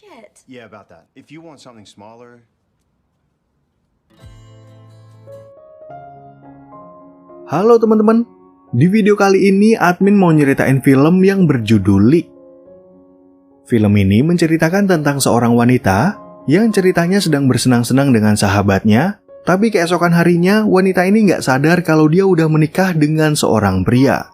Shit. Yeah, about that. If you want something smaller... Halo teman-teman, di video kali ini admin mau nyeritain film yang berjudul Leak. Film ini menceritakan tentang seorang wanita yang ceritanya sedang bersenang-senang dengan sahabatnya, tapi keesokan harinya wanita ini nggak sadar kalau dia udah menikah dengan seorang pria.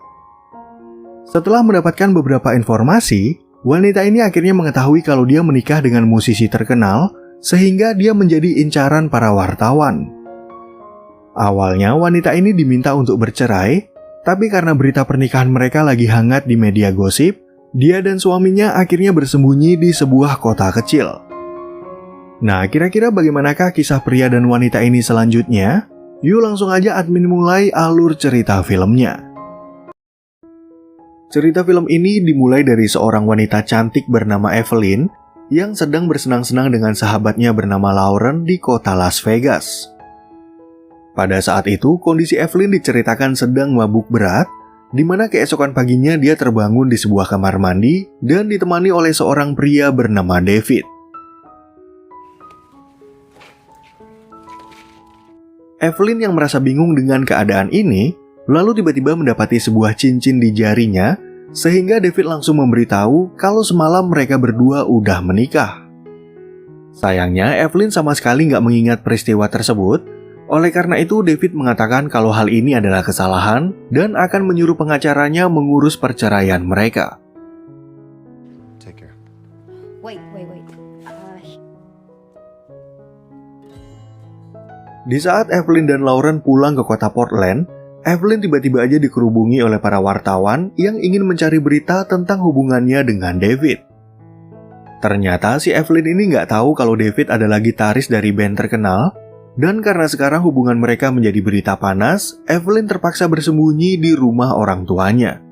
Setelah mendapatkan beberapa informasi, wanita ini akhirnya mengetahui kalau dia menikah dengan musisi terkenal, sehingga dia menjadi incaran para wartawan. Awalnya wanita ini diminta untuk bercerai, tapi karena berita pernikahan mereka lagi hangat di media gosip, dia dan suaminya akhirnya bersembunyi di sebuah kota kecil. Nah, kira-kira bagaimanakah kisah pria dan wanita ini selanjutnya? Yuk langsung aja admin mulai alur cerita filmnya. Cerita film ini dimulai dari seorang wanita cantik bernama Evelyn yang sedang bersenang-senang dengan sahabatnya bernama Lauren di kota Las Vegas. Pada saat itu, kondisi Evelyn diceritakan sedang mabuk berat, di mana keesokan paginya dia terbangun di sebuah kamar mandi dan ditemani oleh seorang pria bernama David. Evelyn yang merasa bingung dengan keadaan ini, lalu tiba-tiba mendapati sebuah cincin di jarinya, sehingga David langsung memberitahu kalau semalam mereka berdua udah menikah. Sayangnya, Evelyn sama sekali nggak mengingat peristiwa tersebut. Oleh karena itu, David mengatakan kalau hal ini adalah kesalahan dan akan menyuruh pengacaranya mengurus perceraian mereka. Take care. Wait. Di saat Evelyn dan Lauren pulang ke kota Portland, Evelyn tiba-tiba aja dikerubungi oleh para wartawan yang ingin mencari berita tentang hubungannya dengan David. Ternyata si Evelyn ini nggak tahu kalau David adalah gitaris dari band terkenal, dan karena sekarang hubungan mereka menjadi berita panas, Evelyn terpaksa bersembunyi di rumah orang tuanya.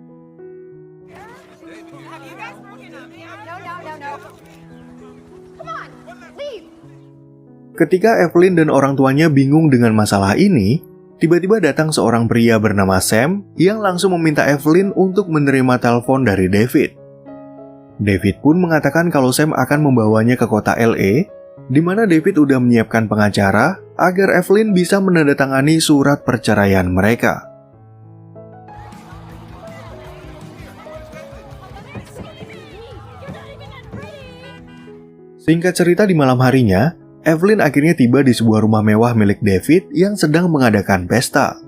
Ketika Evelyn dan orang tuanya bingung dengan masalah ini, tiba-tiba datang seorang pria bernama Sam yang langsung meminta Evelyn untuk menerima telepon dari David. David pun mengatakan kalau Sam akan membawanya ke kota LA, di mana David udah menyiapkan pengacara agar Evelyn bisa menandatangani surat perceraian mereka. Singkat cerita, di malam harinya, Evelyn akhirnya tiba di sebuah rumah mewah milik David yang sedang mengadakan pesta.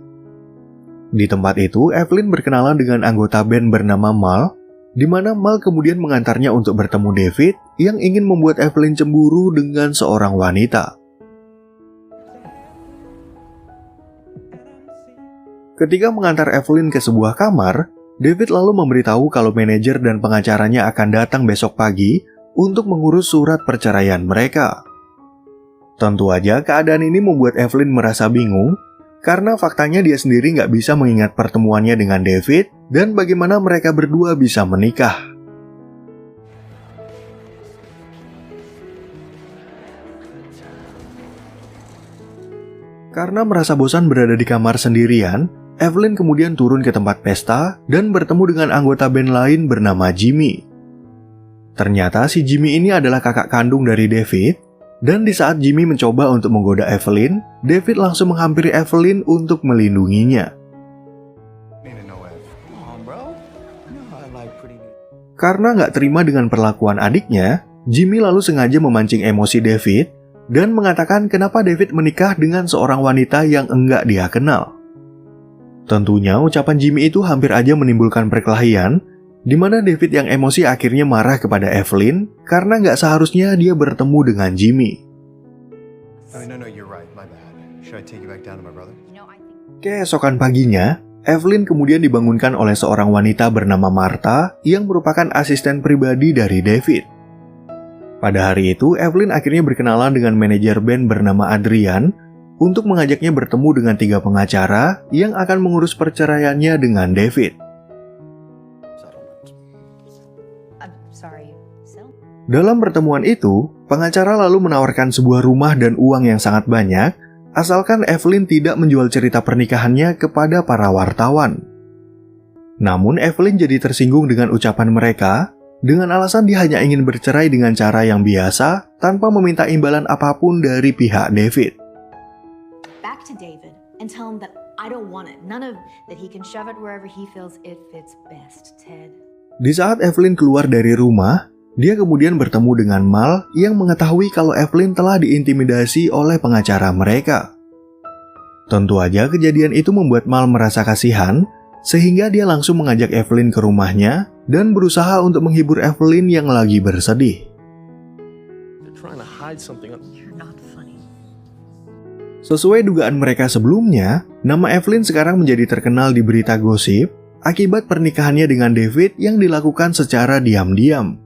Di tempat itu, Evelyn berkenalan dengan anggota band bernama Mal, di mana Mal kemudian mengantarnya untuk bertemu David yang ingin membuat Evelyn cemburu dengan seorang wanita. Ketika mengantar Evelyn ke sebuah kamar, David lalu memberitahu kalau manajer dan pengacaranya akan datang besok pagi untuk mengurus surat perceraian mereka. Tentu aja keadaan ini membuat Evelyn merasa bingung, karena faktanya dia sendiri nggak bisa mengingat pertemuannya dengan David dan bagaimana mereka berdua bisa menikah. Karena merasa bosan berada di kamar sendirian, Evelyn kemudian turun ke tempat pesta dan bertemu dengan anggota band lain bernama Jimmy. Ternyata si Jimmy ini adalah kakak kandung dari David, dan di saat Jimmy mencoba untuk menggoda Evelyn, David langsung menghampiri Evelyn untuk melindunginya. Karena nggak terima dengan perlakuan adiknya, Jimmy lalu sengaja memancing emosi David dan mengatakan kenapa David menikah dengan seorang wanita yang enggak dia kenal. Tentunya ucapan Jimmy itu hampir aja menimbulkan perkelahian, di mana David yang emosi akhirnya marah kepada Evelyn karena nggak seharusnya dia bertemu dengan Jimmy. Keesokan paginya, Evelyn kemudian dibangunkan oleh seorang wanita bernama Martha yang merupakan asisten pribadi dari David. Pada hari itu, Evelyn akhirnya berkenalan dengan manajer band bernama Adrian untuk mengajaknya bertemu dengan 3 pengacara yang akan mengurus perceraiannya dengan David. Dalam pertemuan itu, pengacara lalu menawarkan sebuah rumah dan uang yang sangat banyak, asalkan Evelyn tidak menjual cerita pernikahannya kepada para wartawan. Namun Evelyn jadi tersinggung dengan ucapan mereka, dengan alasan dia hanya ingin bercerai dengan cara yang biasa tanpa meminta imbalan apapun dari pihak David. Back to David and tell him that I don't want it. None of that he can shove it wherever he feels it fits best, Ted. Di saat Evelyn keluar dari rumah, dia kemudian bertemu dengan Mal yang mengetahui kalau Evelyn telah diintimidasi oleh pengacara mereka. Tentu aja kejadian itu membuat Mal merasa kasihan, sehingga dia langsung mengajak Evelyn ke rumahnya dan berusaha untuk menghibur Evelyn yang lagi bersedih. You're not funny. Sesuai dugaan mereka sebelumnya, nama Evelyn sekarang menjadi terkenal di berita gosip akibat pernikahannya dengan David yang dilakukan secara diam-diam.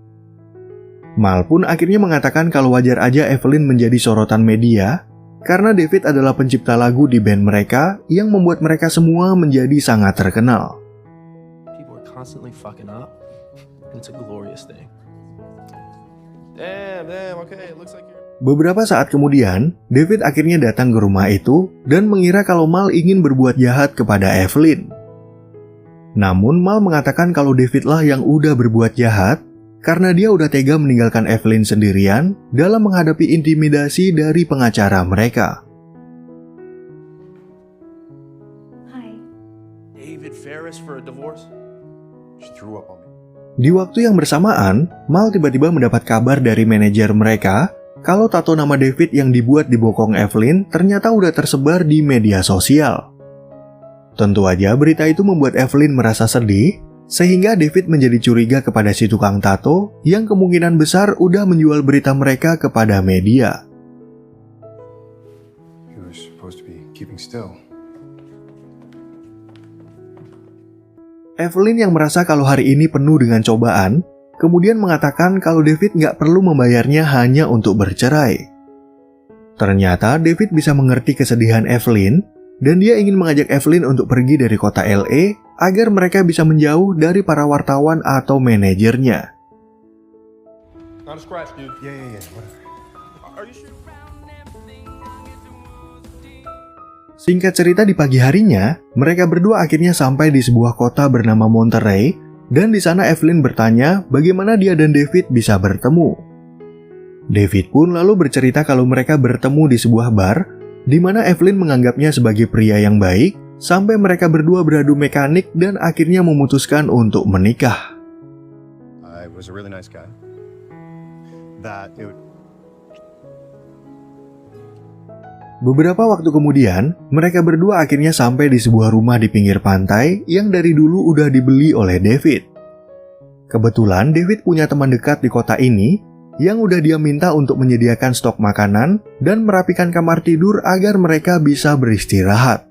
Mal pun akhirnya mengatakan kalau wajar aja Evelyn menjadi sorotan media karena David adalah pencipta lagu di band mereka yang membuat mereka semua menjadi sangat terkenal. People are constantly fucking up. It's a glorious thing. Damn, okay, it looks like you're... Beberapa saat kemudian, David akhirnya datang ke rumah itu dan mengira kalau Mal ingin berbuat jahat kepada Evelyn. Namun Mal mengatakan kalau Davidlah yang udah berbuat jahat karena dia udah tega meninggalkan Evelyn sendirian dalam menghadapi intimidasi dari pengacara mereka. Hi. David Ferris for a divorce? She threw up on me. Di waktu yang bersamaan, Mal tiba-tiba mendapat kabar dari manajer mereka kalau tato nama David yang dibuat di bokong Evelyn ternyata udah tersebar di media sosial. Tentu aja berita itu membuat Evelyn merasa sedih, sehingga David menjadi curiga kepada si tukang tato yang kemungkinan besar udah menjual berita mereka kepada media. He was supposed to be keeping still. Evelyn yang merasa kalau hari ini penuh dengan cobaan, kemudian mengatakan kalau David nggak perlu membayarnya hanya untuk bercerai. Ternyata David bisa mengerti kesedihan Evelyn, dan dia ingin mengajak Evelyn untuk pergi dari kota LA agar mereka bisa menjauh dari para wartawan atau manajernya. Not a scratch, dude. Yeah, whatever. Are you sure? Singkat cerita, di pagi harinya, mereka berdua akhirnya sampai di sebuah kota bernama Monterey, dan di sana Evelyn bertanya bagaimana dia dan David bisa bertemu. David pun lalu bercerita kalau mereka bertemu di sebuah bar, di mana Evelyn menganggapnya sebagai pria yang baik, sampai mereka berdua beradu mekanik dan akhirnya memutuskan untuk menikah. I was a really nice guy. Beberapa waktu kemudian, mereka berdua akhirnya sampai di sebuah rumah di pinggir pantai yang dari dulu udah dibeli oleh David. Kebetulan David punya teman dekat di kota ini yang udah dia minta untuk menyediakan stok makanan dan merapikan kamar tidur agar mereka bisa beristirahat.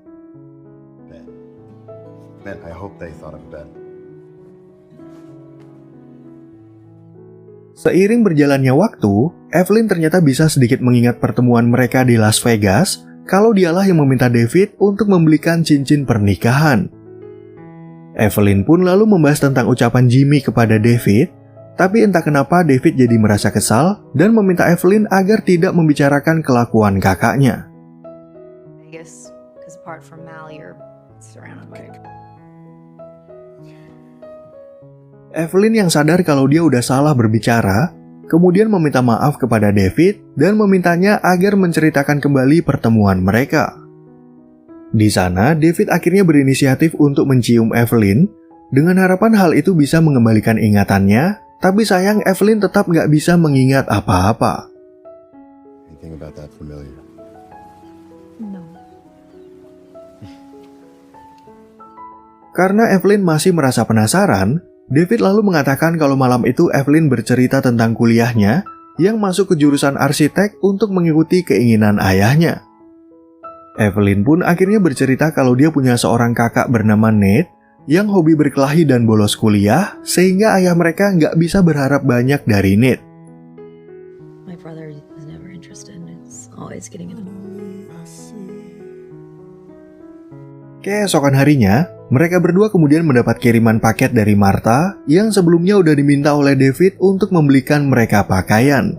Man, I hope they thought of bed. Seiring berjalannya waktu, Evelyn ternyata bisa sedikit mengingat pertemuan mereka di Las Vegas kalau dialah yang meminta David untuk membelikan cincin pernikahan. Evelyn pun lalu membahas tentang ucapan Jimmy kepada David, tapi entah kenapa David jadi merasa kesal dan meminta Evelyn agar tidak membicarakan kelakuan kakaknya. I guess because apart from Mal, you're surrounded by... Evelyn yang sadar kalau dia udah salah berbicara, kemudian meminta maaf kepada David dan memintanya agar menceritakan kembali pertemuan mereka. Di sana, David akhirnya berinisiatif untuk mencium Evelyn, dengan harapan hal itu bisa mengembalikan ingatannya, tapi sayang Evelyn tetap nggak bisa mengingat apa-apa. Anything about that familiar? No. Karena Evelyn masih merasa penasaran, David lalu mengatakan kalau malam itu Evelyn bercerita tentang kuliahnya yang masuk ke jurusan arsitek untuk mengikuti keinginan ayahnya. Evelyn pun akhirnya bercerita kalau dia punya seorang kakak bernama Nate yang hobi berkelahi dan bolos kuliah, sehingga ayah mereka nggak bisa berharap banyak dari Nate. My brother is never interested. It's always getting in. Keesokan harinya, mereka berdua kemudian mendapat kiriman paket dari Martha yang sebelumnya udah diminta oleh David untuk membelikan mereka pakaian.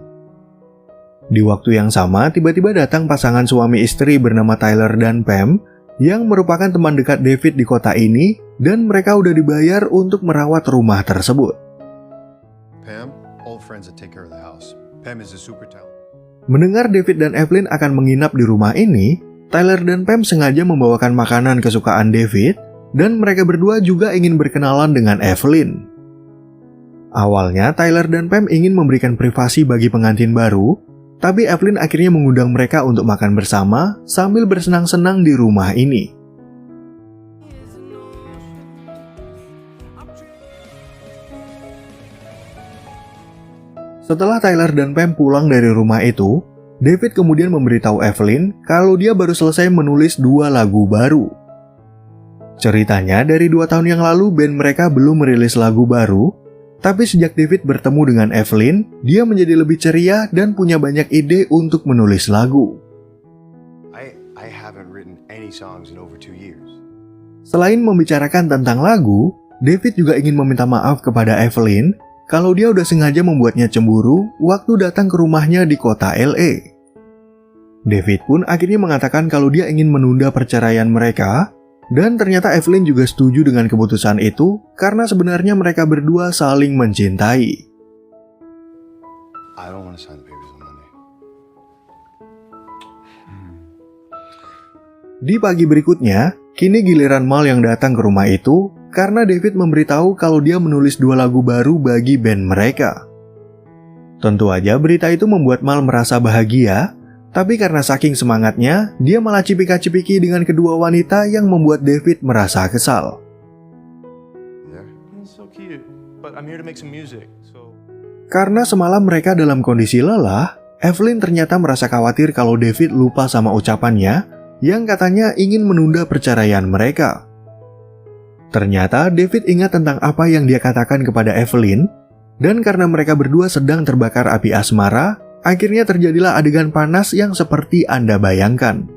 Di waktu yang sama, tiba-tiba datang pasangan suami istri bernama Tyler dan Pam yang merupakan teman dekat David di kota ini, dan mereka udah dibayar untuk merawat rumah tersebut. Pam, old friends that take care of the house. Pam is a super talent. Mendengar David dan Evelyn akan menginap di rumah ini, Tyler dan Pam sengaja membawakan makanan kesukaan David, dan mereka berdua juga ingin berkenalan dengan Evelyn. Awalnya, Tyler dan Pam ingin memberikan privasi bagi pengantin baru, tapi Evelyn akhirnya mengundang mereka untuk makan bersama sambil bersenang-senang di rumah ini. Setelah Tyler dan Pam pulang dari rumah itu, David kemudian memberitahu Evelyn kalau dia baru selesai menulis 2 lagu baru. Ceritanya, dari 2 tahun yang lalu band mereka belum merilis lagu baru, tapi sejak David bertemu dengan Evelyn, dia menjadi lebih ceria dan punya banyak ide untuk menulis lagu. I haven't written any songs in over 2 years. Selain membicarakan tentang lagu, David juga ingin meminta maaf kepada Evelyn kalau dia udah sengaja membuatnya cemburu waktu datang ke rumahnya di kota LA. David pun akhirnya mengatakan kalau dia ingin menunda perceraian mereka, dan ternyata Evelyn juga setuju dengan keputusan itu karena sebenarnya mereka berdua saling mencintai. I don't want to sign the papers on Monday. Di pagi berikutnya, kini giliran Mal yang datang ke rumah itu karena David memberitahu kalau dia menulis 2 lagu baru bagi band mereka. Tentu aja berita itu membuat Mal merasa bahagia, tapi karena saking semangatnya, dia malah cipika-cipiki dengan kedua wanita yang membuat David merasa kesal. There? It's so cute, but I'm here to make some music, so... Karena semalam mereka dalam kondisi lelah, Evelyn ternyata merasa khawatir kalau David lupa sama ucapannya yang katanya ingin menunda perceraian mereka. Ternyata David ingat tentang apa yang dia katakan kepada Evelyn, dan karena mereka berdua sedang terbakar api asmara, akhirnya terjadilah adegan panas yang seperti Anda bayangkan.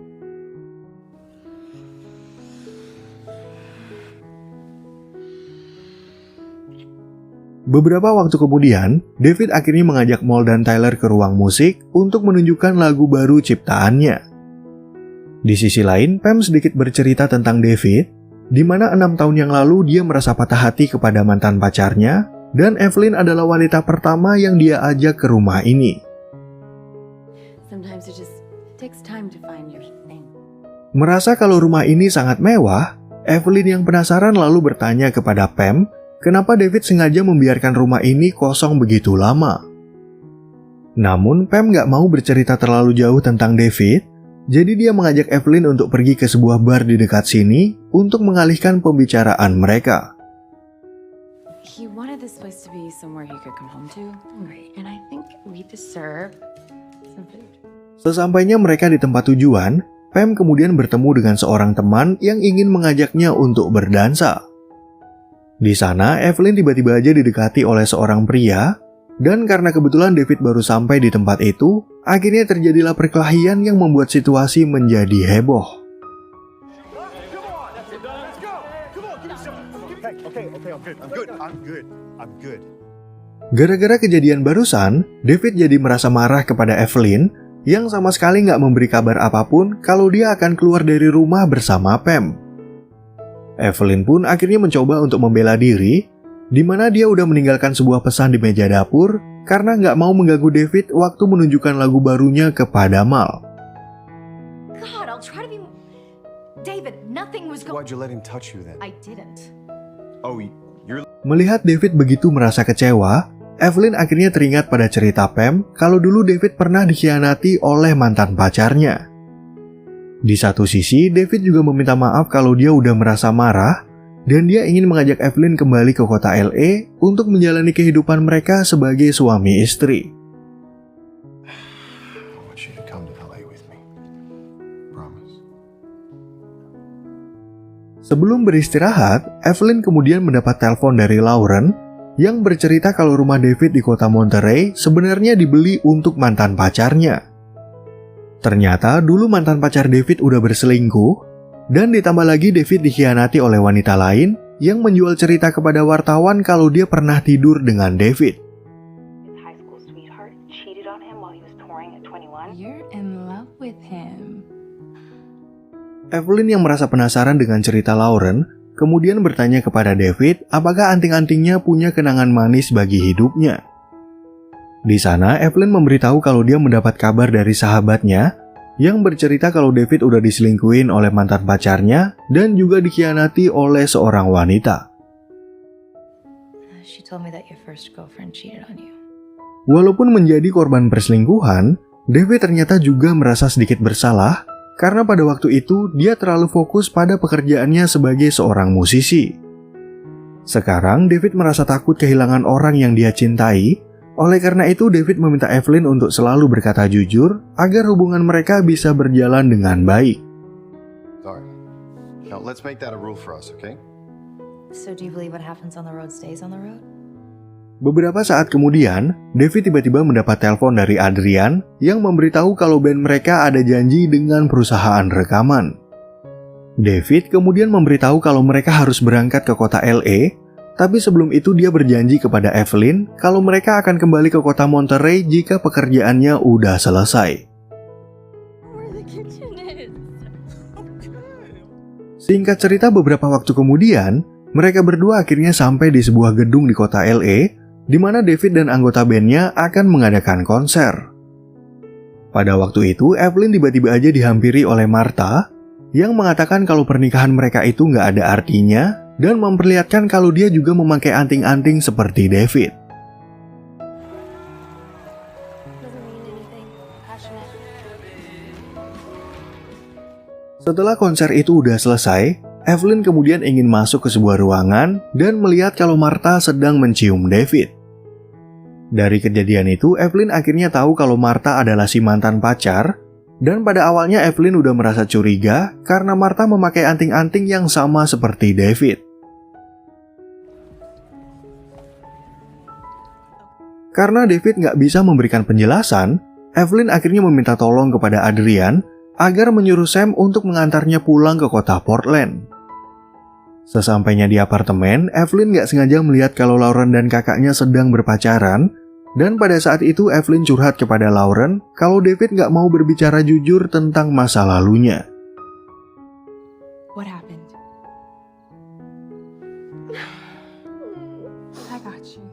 Beberapa waktu kemudian, David akhirnya mengajak Mal dan Tyler ke ruang musik untuk menunjukkan lagu baru ciptaannya. Di sisi lain, Pam sedikit bercerita tentang David, di mana 6 tahun yang lalu dia merasa patah hati kepada mantan pacarnya, dan Evelyn adalah wanita pertama yang dia ajak ke rumah ini. Sometimes it just takes time to find your thing. Merasa kalau rumah ini sangat mewah, Evelyn yang penasaran lalu bertanya kepada Pam, kenapa David sengaja membiarkan rumah ini kosong begitu lama. Namun Pam gak mau bercerita terlalu jauh tentang David, jadi dia mengajak Evelyn untuk pergi ke sebuah bar di dekat sini untuk mengalihkan pembicaraan mereka. He wanted this place to be somewhere he could come home to. Right. And I think we deserve some food. Sesampainya mereka di tempat tujuan, Pam kemudian bertemu dengan seorang teman yang ingin mengajaknya untuk berdansa. Di sana, Evelyn tiba-tiba aja didekati oleh seorang pria, dan karena kebetulan David baru sampai di tempat itu, akhirnya terjadilah perkelahian yang membuat situasi menjadi heboh. I'm good. Gara-gara kejadian barusan, David jadi merasa marah kepada Evelyn yang sama sekali nggak memberi kabar apapun kalau dia akan keluar dari rumah bersama Pam. Evelyn pun akhirnya mencoba untuk membela diri, di mana dia udah meninggalkan sebuah pesan di meja dapur karena nggak mau mengganggu David waktu menunjukkan lagu barunya kepada Mal. God, I'll try to be... David, nothing was going... Why'd you let him touch you then? I didn't. Oh, you're... Melihat David begitu merasa kecewa, Evelyn akhirnya teringat pada cerita Pam kalau dulu David pernah dikhianati oleh mantan pacarnya. Di satu sisi, David juga meminta maaf kalau dia udah merasa marah, dan dia ingin mengajak Evelyn kembali ke kota LA untuk menjalani kehidupan mereka sebagai suami istri. I want you to come to LA with me. Promise. Sebelum beristirahat, Evelyn kemudian mendapat telepon dari Lauren yang bercerita kalau rumah David di kota Monterey sebenarnya dibeli untuk mantan pacarnya. Ternyata dulu mantan pacar David udah berselingkuh, dan ditambah lagi David dikhianati oleh wanita lain yang menjual cerita kepada wartawan kalau dia pernah tidur dengan David. His high school sweetheart cheated on him while he was touring at 21. You're in love with him. Evelyn yang merasa penasaran dengan cerita Lauren, kemudian bertanya kepada David apakah anting-antingnya punya kenangan manis bagi hidupnya. Di sana, Evelyn memberitahu kalau dia mendapat kabar dari sahabatnya yang bercerita kalau David udah diselingkuhin oleh mantan pacarnya dan juga dikhianati oleh seorang wanita. She told me that your first girlfriend cheated on you. Walaupun menjadi korban perselingkuhan, David ternyata juga merasa sedikit bersalah karena pada waktu itu dia terlalu fokus pada pekerjaannya sebagai seorang musisi. Sekarang David merasa takut kehilangan orang yang dia cintai, oleh karena itu David meminta Evelyn untuk selalu berkata jujur agar hubungan mereka bisa berjalan dengan baik. Sorry. Now let's make that a rule for us, okay? So do you believe what happens on the road stays on the road? Beberapa saat kemudian, David tiba-tiba mendapat telepon dari Adrian yang memberitahu kalau band mereka ada janji dengan perusahaan rekaman. David kemudian memberitahu kalau mereka harus berangkat ke kota LA, tapi sebelum itu dia berjanji kepada Evelyn kalau mereka akan kembali ke kota Monterey jika pekerjaannya udah selesai. Singkat cerita, beberapa waktu kemudian, mereka berdua akhirnya sampai di sebuah gedung di kota LA, di mana David dan anggota bandnya akan mengadakan konser. Pada waktu itu, Evelyn tiba-tiba aja dihampiri oleh Martha, yang mengatakan kalau pernikahan mereka itu nggak ada artinya, dan memperlihatkan kalau dia juga memakai anting-anting seperti David. Setelah konser itu udah selesai, Evelyn kemudian ingin masuk ke sebuah ruangan dan melihat kalau Martha sedang mencium David. Dari kejadian itu, Evelyn akhirnya tahu kalau Martha adalah si mantan pacar, dan pada awalnya Evelyn udah merasa curiga karena Martha memakai anting-anting yang sama seperti David. Karena David nggak bisa memberikan penjelasan, Evelyn akhirnya meminta tolong kepada Adrian agar menyuruh Sam untuk mengantarnya pulang ke kota Portland. Sesampainya di apartemen, Evelyn nggak sengaja melihat kalau Lauren dan kakaknya sedang berpacaran, dan pada saat itu Evelyn curhat kepada Lauren kalau David nggak mau berbicara jujur tentang masa lalunya. What happened? I got you.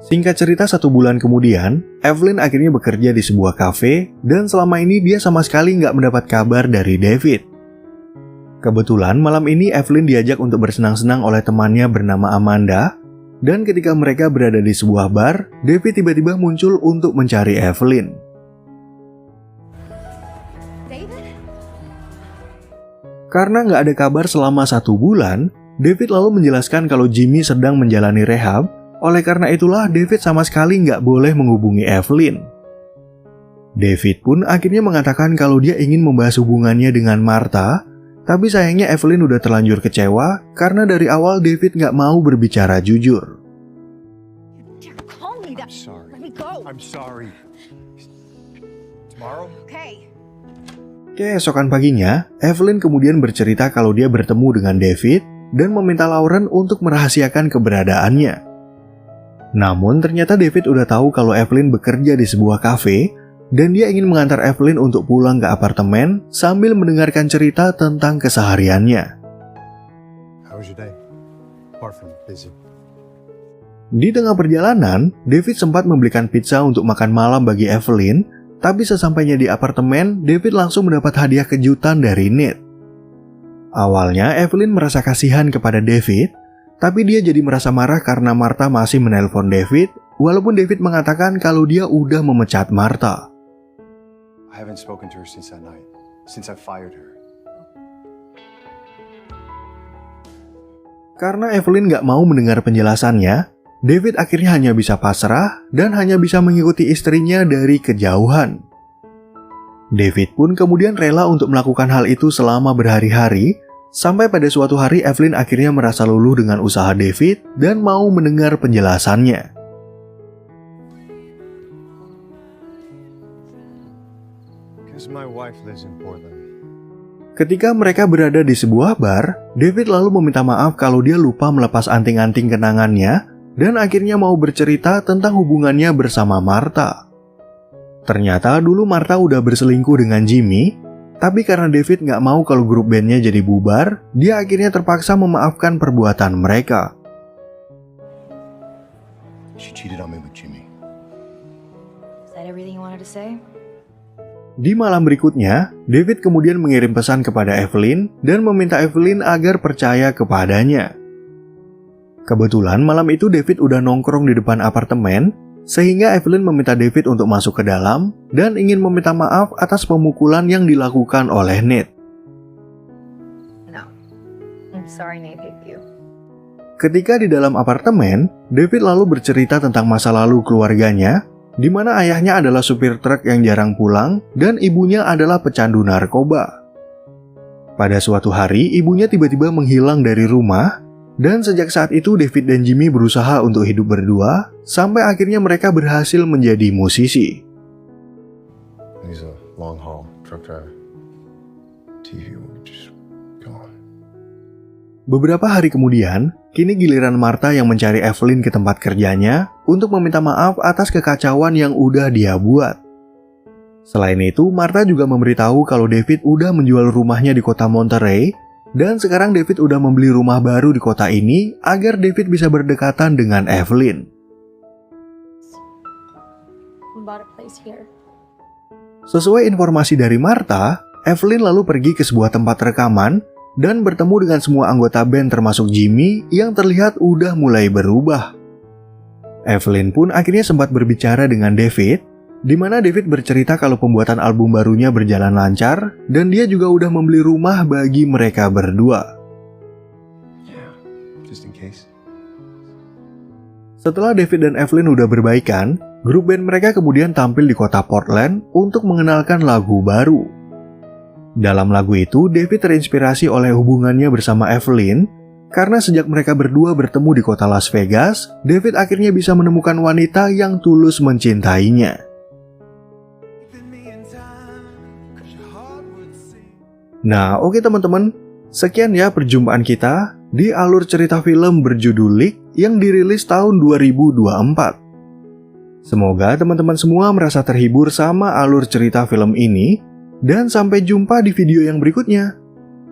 Singkat cerita, 1 bulan kemudian, Evelyn akhirnya bekerja di sebuah kafe, dan selama ini dia sama sekali nggak mendapat kabar dari David. Kebetulan malam ini Evelyn diajak untuk bersenang-senang oleh temannya bernama Amanda, dan ketika mereka berada di sebuah bar, David tiba-tiba muncul untuk mencari Evelyn. David? Karena nggak ada kabar selama 1 bulan, David lalu menjelaskan kalau Jimmy sedang menjalani rehab, oleh karena itulah David sama sekali nggak boleh menghubungi Evelyn. David pun akhirnya mengatakan kalau dia ingin membahas hubungannya dengan Martha, tapi sayangnya Evelyn udah terlanjur kecewa karena dari awal David nggak mau berbicara jujur. I'm sorry. Tomorrow? Okay. Keesokan paginya, Evelyn kemudian bercerita kalau dia bertemu dengan David dan meminta Lauren untuk merahasiakan keberadaannya. Namun ternyata David udah tahu kalau Evelyn bekerja di sebuah kafe, dan dia ingin mengantar Evelyn untuk pulang ke apartemen sambil mendengarkan cerita tentang kesehariannya. How was your day? Apart from busy. Di tengah perjalanan, David sempat membelikan pizza untuk makan malam bagi Evelyn, tapi sesampainya di apartemen, David langsung mendapat hadiah kejutan dari Nate. Awalnya Evelyn merasa kasihan kepada David, tapi dia jadi merasa marah karena Martha masih menelpon David, walaupun David mengatakan kalau dia udah memecat Martha. I haven't spoken to her since that night, since I fired her. Karena Evelyn nggak mau mendengar penjelasannya, David akhirnya hanya bisa pasrah dan hanya bisa mengikuti istrinya dari kejauhan. David pun kemudian rela untuk melakukan hal itu selama berhari-hari, sampai pada suatu hari Evelyn akhirnya merasa luluh dengan usaha David dan mau mendengar penjelasannya. Because my wife lives in Portland. Ketika mereka berada di sebuah bar, David lalu meminta maaf kalau dia lupa melepas anting-anting kenangannya dan akhirnya mau bercerita tentang hubungannya bersama Martha. Ternyata dulu Martha udah berselingkuh dengan Jimmy, tapi karena David nggak mau kalau grup bandnya jadi bubar, dia akhirnya terpaksa memaafkan perbuatan mereka. She cheated on me with Jimmy. everything you wanted to say? Di malam berikutnya, David kemudian mengirim pesan kepada Evelyn dan meminta Evelyn agar percaya kepadanya. Kebetulan malam itu David udah nongkrong di depan apartemen, sehingga Evelyn meminta David untuk masuk ke dalam dan ingin meminta maaf atas pemukulan yang dilakukan oleh Nate. No. I'm sorry Nate hit you. Ketika di dalam apartemen, David lalu bercerita tentang masa lalu keluarganya, di mana ayahnya adalah supir truk yang jarang pulang dan ibunya adalah pecandu narkoba. Pada suatu hari, ibunya tiba-tiba menghilang dari rumah, dan sejak saat itu David dan Jimmy berusaha untuk hidup berdua, sampai akhirnya mereka berhasil menjadi musisi. He's a long haul truck driver. TV will just go on. Beberapa hari kemudian, kini giliran Martha yang mencari Evelyn ke tempat kerjanya untuk meminta maaf atas kekacauan yang udah dia buat. Selain itu, Martha juga memberitahu kalau David udah menjual rumahnya di kota Monterey, dan sekarang David udah membeli rumah baru di kota ini agar David bisa berdekatan dengan Evelyn. Sesuai informasi dari Martha, Evelyn lalu pergi ke sebuah tempat rekaman dan bertemu dengan semua anggota band termasuk Jimmy yang terlihat udah mulai berubah. Evelyn pun akhirnya sempat berbicara dengan David, di mana David bercerita kalau pembuatan album barunya berjalan lancar dan dia juga udah membeli rumah bagi mereka berdua. Yeah, just in case. Setelah David dan Evelyn udah berbaikan, grup band mereka kemudian tampil di kota Portland untuk mengenalkan lagu baru. Dalam lagu itu, David terinspirasi oleh hubungannya bersama Evelyn, karena sejak mereka berdua bertemu di kota Las Vegas, David akhirnya bisa menemukan wanita yang tulus mencintainya. Nah, oke teman-teman, sekian ya perjumpaan kita di alur cerita film berjudul Leak yang dirilis tahun 2024. Semoga teman-teman semua merasa terhibur sama alur cerita film ini, dan sampai jumpa di video yang berikutnya.